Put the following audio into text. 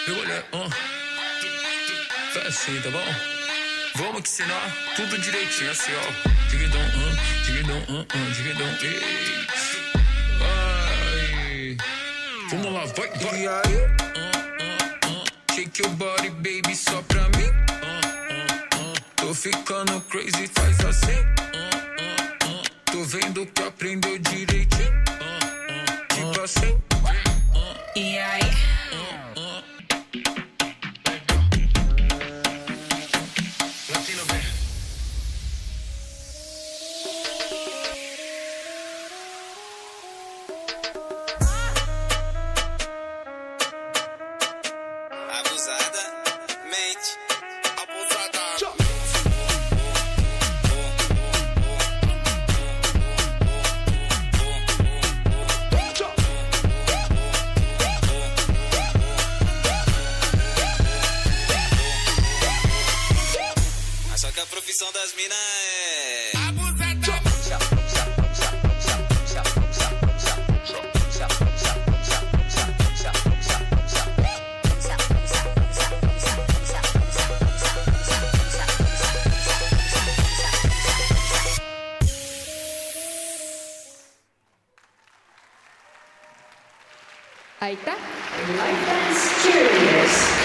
Eu olhei, faz assim, tá bom? Vamos que ensinar tudo direitinho, assim, ó. Digidão, digidão, ei. Vai. Vamos lá, vai. E aí? Shake your body, baby, só pra mim. Tô ficando crazy, faz assim. Tô vendo que aprendeu direitinho. Tipo assim. E aí? Latino, bem. Abusada, mente. Abusada. Só que a profissão das minas é abusada. Aí tá? Life Dance Studios.